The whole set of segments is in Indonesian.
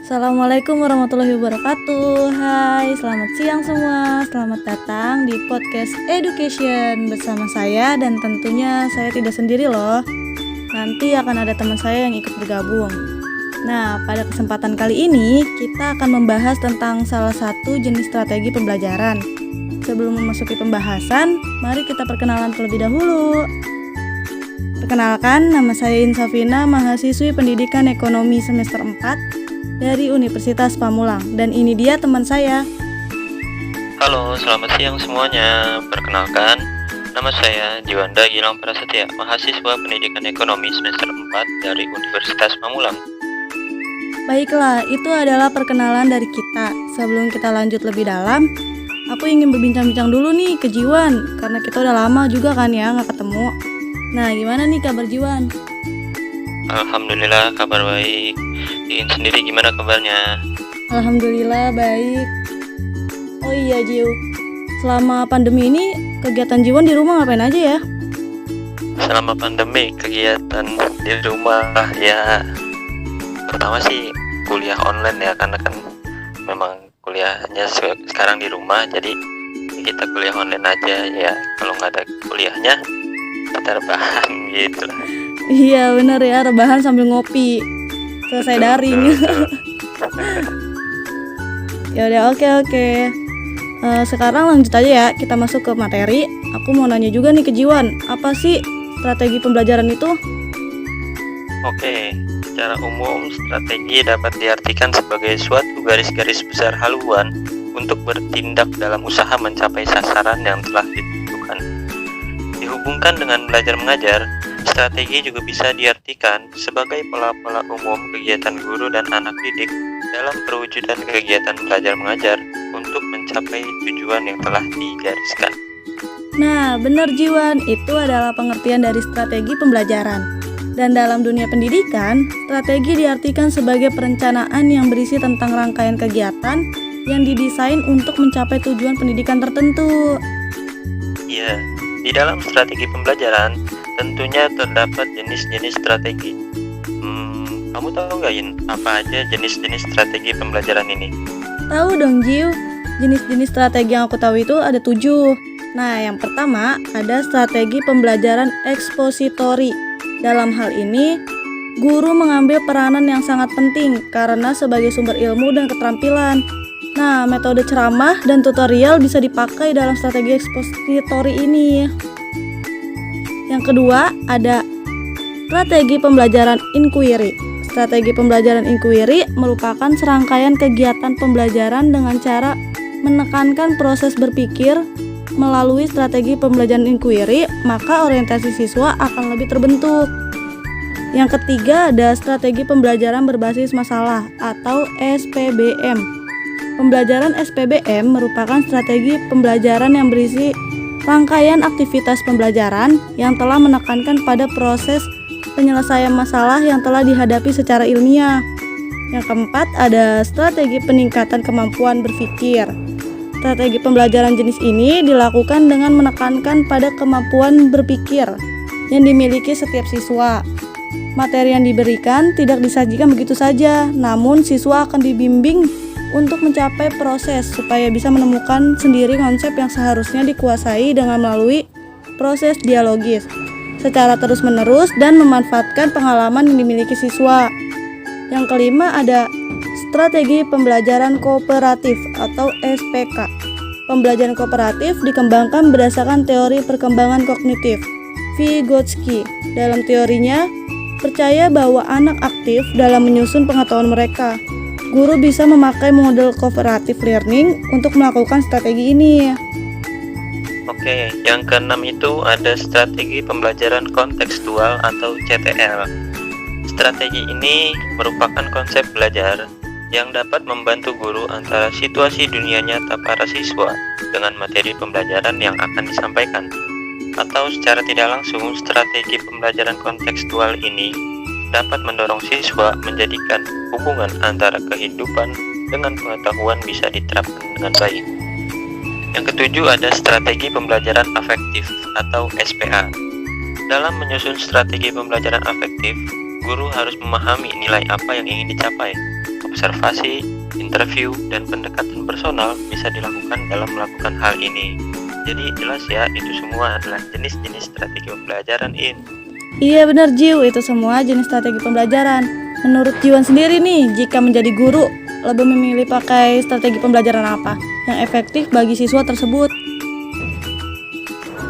Assalamualaikum warahmatullahi wabarakatuh. Hai, selamat siang semua. Selamat datang di podcast Education bersama saya, dan tentunya saya tidak sendiri loh. Nanti akan ada teman saya yang ikut bergabung. Nah, pada kesempatan kali ini kita akan membahas tentang salah satu jenis strategi pembelajaran. Sebelum memasuki pembahasan, mari kita perkenalan terlebih dahulu. Perkenalkan, nama saya Insafina, mahasiswi Pendidikan Ekonomi semester 4 dari Universitas Pamulang, dan ini dia teman saya. Halo, selamat siang semuanya. Perkenalkan, nama saya Jiwanda Gilang Prasetya, mahasiswa Pendidikan Ekonomi semester 4 dari Universitas Pamulang. Baiklah, itu adalah perkenalan dari kita. Sebelum kita lanjut lebih dalam, aku ingin berbincang-bincang dulu nih ke Jiwan, karena kita udah lama juga kan ya nggak ketemu. Nah, gimana nih kabar Jiwan? Alhamdulillah, kabar baik. Iin sendiri gimana kabarnya? Alhamdulillah baik. Oh iya Jiw, selama pandemi ini kegiatan Jiwan di rumah ngapain aja ya? Selama pandemi kegiatan di rumah ya, pertama sih kuliah online ya, karena kan memang kuliahnya sekarang di rumah, jadi kita kuliah online aja ya. Kalau nggak ada kuliahnya kita rebahan gitu lah. Iya bener ya, rebahan sambil ngopi selesai daring. Ya udah, oke. Sekarang lanjut aja ya, kita masuk ke materi. Aku mau nanya juga nih ke Jiwan, apa sih strategi pembelajaran itu? Oke, secara umum strategi dapat diartikan sebagai suatu garis-garis besar haluan untuk bertindak dalam usaha mencapai sasaran yang telah ditentukan. Dihubungkan dengan belajar mengajar, strategi juga bisa diartikan sebagai pola-pola umum kegiatan guru dan anak didik dalam perwujudan kegiatan belajar mengajar untuk mencapai tujuan yang telah digariskan. Nah, benar Jiwan, itu adalah pengertian dari strategi pembelajaran. Dan dalam dunia pendidikan, strategi diartikan sebagai perencanaan yang berisi tentang rangkaian kegiatan yang didesain untuk mencapai tujuan pendidikan tertentu. Iya, di dalam strategi pembelajaran tentunya terdapat jenis-jenis strategi. Kamu tahu nggak Yin, apa aja jenis-jenis strategi pembelajaran ini? Tahu dong Jiw, jenis-jenis strategi yang aku tahu itu ada 7. Nah, yang pertama ada strategi pembelajaran ekspositori. Dalam hal ini, guru mengambil peranan yang sangat penting karena sebagai sumber ilmu dan keterampilan. Nah, metode ceramah dan tutorial bisa dipakai dalam strategi ekspositori ini. Yang kedua, ada strategi pembelajaran inquiry. Strategi pembelajaran inquiry merupakan serangkaian kegiatan pembelajaran dengan cara menekankan proses berpikir. Melalui strategi pembelajaran inquiry, maka orientasi siswa akan lebih terbentuk. Yang ketiga, ada strategi pembelajaran berbasis masalah atau SPBM. Pembelajaran SPBM merupakan strategi pembelajaran yang berisi rangkaian aktivitas pembelajaran yang telah menekankan pada proses penyelesaian masalah yang telah dihadapi secara ilmiah. Yang keempat, ada strategi peningkatan kemampuan berpikir. Strategi pembelajaran jenis ini dilakukan dengan menekankan pada kemampuan berpikir yang dimiliki setiap siswa. Materi yang diberikan tidak disajikan begitu saja, namun siswa akan dibimbing untuk mencapai proses supaya bisa menemukan sendiri konsep yang seharusnya dikuasai dengan melalui proses dialogis secara terus-menerus dan memanfaatkan pengalaman yang dimiliki siswa. Yang kelima, ada strategi pembelajaran kooperatif atau SPK. Pembelajaran kooperatif dikembangkan berdasarkan teori perkembangan kognitif Vygotsky. Dalam teorinya, percaya bahwa anak aktif dalam menyusun pengetahuan mereka. Guru bisa memakai model cooperative learning untuk melakukan strategi ini. Oke, yang keenam itu ada strategi pembelajaran kontekstual atau CTL. Strategi ini merupakan konsep belajar yang dapat membantu guru antara situasi dunia nyata para siswa dengan materi pembelajaran yang akan disampaikan. Atau secara tidak langsung, strategi pembelajaran kontekstual ini dapat mendorong siswa menjadikan hubungan antara kehidupan dengan pengetahuan bisa diterapkan dengan baik. Yang ketujuh, ada strategi pembelajaran afektif atau SPA. Dalam menyusun strategi pembelajaran afektif, guru harus memahami nilai apa yang ingin dicapai. Observasi, interview, dan pendekatan personal bisa dilakukan dalam melakukan hal ini. Jadi jelas ya, itu semua adalah jenis-jenis strategi pembelajaran Iya benar Jiw, itu semua jenis strategi pembelajaran. Menurut Jiwan sendiri nih, jika menjadi guru, lebih memilih pakai strategi pembelajaran apa yang efektif bagi siswa tersebut?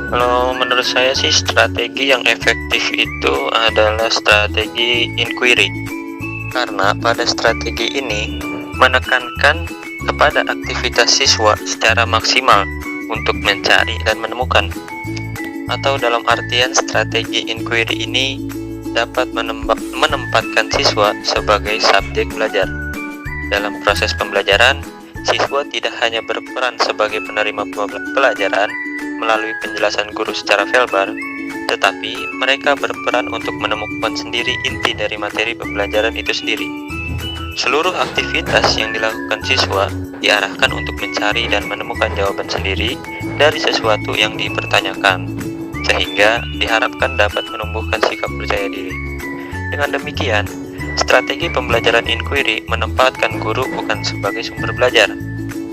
Kalau menurut saya sih, strategi yang efektif itu adalah strategi inquiry. Karena pada strategi ini menekankan kepada aktivitas siswa secara maksimal untuk mencari dan menemukan. Atau dalam artian, strategi inquiry ini dapat menempatkan siswa sebagai subjek belajar. Dalam proses pembelajaran, siswa tidak hanya berperan sebagai penerima pelajaran melalui penjelasan guru secara verbal, tetapi mereka berperan untuk menemukan sendiri inti dari materi pembelajaran itu sendiri. Seluruh aktivitas yang dilakukan siswa diarahkan untuk mencari dan menemukan jawaban sendiri dari sesuatu yang dipertanyakan, sehingga diharapkan dapat menumbuhkan sikap percaya diri. Dengan demikian, strategi pembelajaran inquiry menempatkan guru bukan sebagai sumber belajar,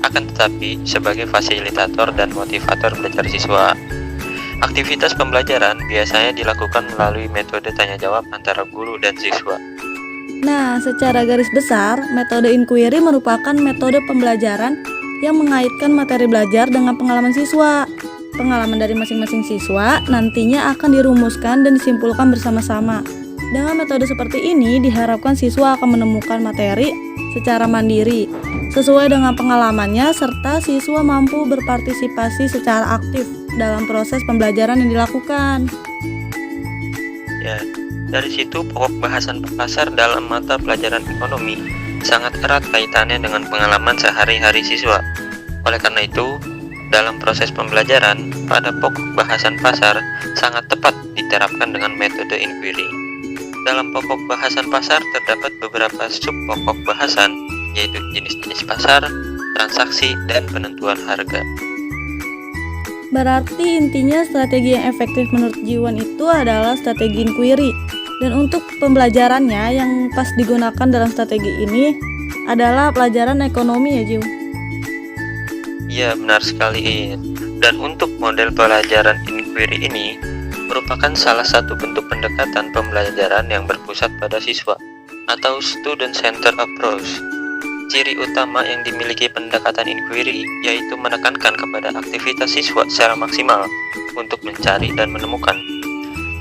akan tetapi sebagai fasilitator dan motivator belajar siswa. Aktivitas pembelajaran biasanya dilakukan melalui metode tanya jawab antara guru dan siswa. Nah, secara garis besar, metode inquiry merupakan metode pembelajaran yang mengaitkan materi belajar dengan pengalaman siswa. Pengalaman dari masing-masing siswa nantinya akan dirumuskan dan disimpulkan bersama-sama. Dengan metode seperti ini, diharapkan siswa akan menemukan materi secara mandiri, sesuai dengan pengalamannya, serta siswa mampu berpartisipasi secara aktif dalam proses pembelajaran yang dilakukan. Ya, dari situ pokok bahasan pasar dalam mata pelajaran ekonomi sangat erat kaitannya dengan pengalaman sehari-hari siswa. Oleh karena itu, dalam proses pembelajaran, pada pokok bahasan pasar sangat tepat diterapkan dengan metode inquiry. Dalam pokok bahasan pasar terdapat beberapa sub pokok bahasan, yaitu jenis-jenis pasar, transaksi, dan penentuan harga. Berarti intinya strategi yang efektif menurut Jiwan itu adalah strategi inquiry. Dan untuk pembelajarannya yang pas digunakan dalam strategi ini adalah pelajaran ekonomi ya Jiw? Iya, benar sekali. Dan untuk model pelajaran inquiry ini merupakan salah satu bentuk pendekatan pembelajaran yang berpusat pada siswa atau student-centered approach. Ciri utama yang dimiliki pendekatan inquiry yaitu menekankan kepada aktivitas siswa secara maksimal untuk mencari dan menemukan.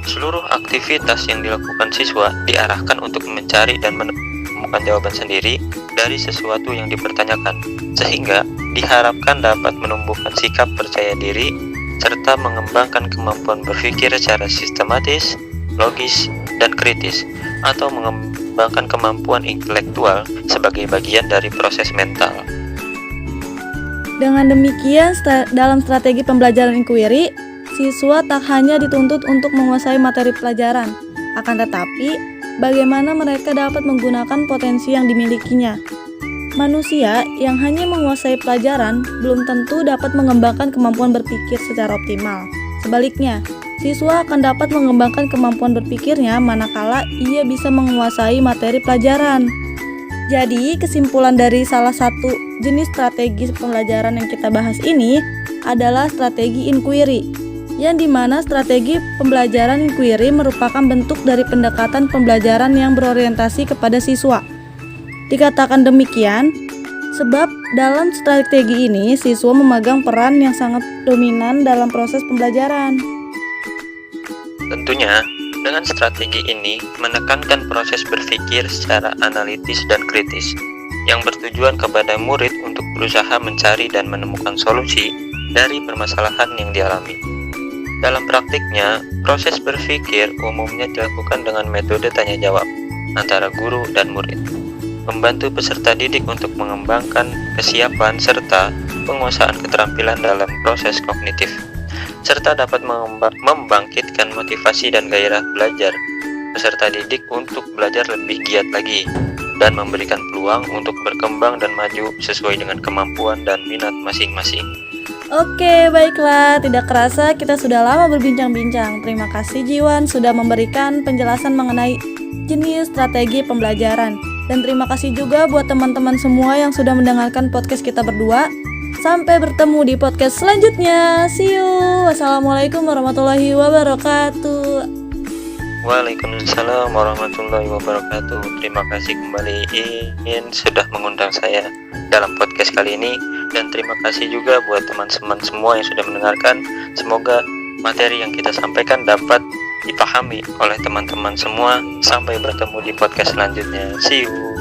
Seluruh aktivitas yang dilakukan siswa diarahkan untuk mencari dan menemukan jawaban sendiri dari sesuatu yang dipertanyakan, sehingga diharapkan dapat menumbuhkan sikap percaya diri serta mengembangkan kemampuan berpikir secara sistematis, logis, dan kritis, atau mengembangkan kemampuan intelektual sebagai bagian dari proses mental. Dengan demikian, dalam strategi pembelajaran inquiry, siswa tak hanya dituntut untuk menguasai materi pelajaran, akan tetapi bagaimana mereka dapat menggunakan potensi yang dimilikinya. Manusia yang hanya menguasai pelajaran belum tentu dapat mengembangkan kemampuan berpikir secara optimal. Sebaliknya, siswa akan dapat mengembangkan kemampuan berpikirnya manakala ia bisa menguasai materi pelajaran. Jadi, kesimpulan dari salah satu jenis strategi pembelajaran yang kita bahas ini adalah strategi inquiry, yang dimana strategi pembelajaran inquiry merupakan bentuk dari pendekatan pembelajaran yang berorientasi kepada siswa. Dikatakan demikian, sebab dalam strategi ini siswa memegang peran yang sangat dominan dalam proses pembelajaran. Tentunya, dengan strategi ini menekankan proses berpikir secara analitis dan kritis, yang bertujuan kepada murid untuk berusaha mencari dan menemukan solusi dari permasalahan yang dialami. Dalam praktiknya, proses berpikir umumnya dilakukan dengan metode tanya jawab antara guru dan murid, membantu peserta didik untuk mengembangkan kesiapan serta penguasaan keterampilan dalam proses kognitif, serta dapat membangkitkan motivasi dan gairah belajar peserta didik untuk belajar lebih giat lagi dan memberikan peluang untuk berkembang dan maju sesuai dengan kemampuan dan minat masing-masing. Oke, baiklah, tidak kerasa kita sudah lama berbincang-bincang. Terima kasih Jiwan sudah memberikan penjelasan mengenai jenis strategi pembelajaran. Dan terima kasih juga buat teman-teman semua yang sudah mendengarkan podcast kita berdua. Sampai bertemu di podcast selanjutnya. See you. Wassalamualaikum warahmatullahi wabarakatuh. Waalaikumsalam warahmatullahi wabarakatuh. Terima kasih kembali sudah mengundang saya dalam podcast kali ini. Dan terima kasih juga buat teman-teman semua yang sudah mendengarkan. Semoga materi yang kita sampaikan dapat dipahami oleh teman-teman semua. Sampai bertemu di podcast selanjutnya. See you.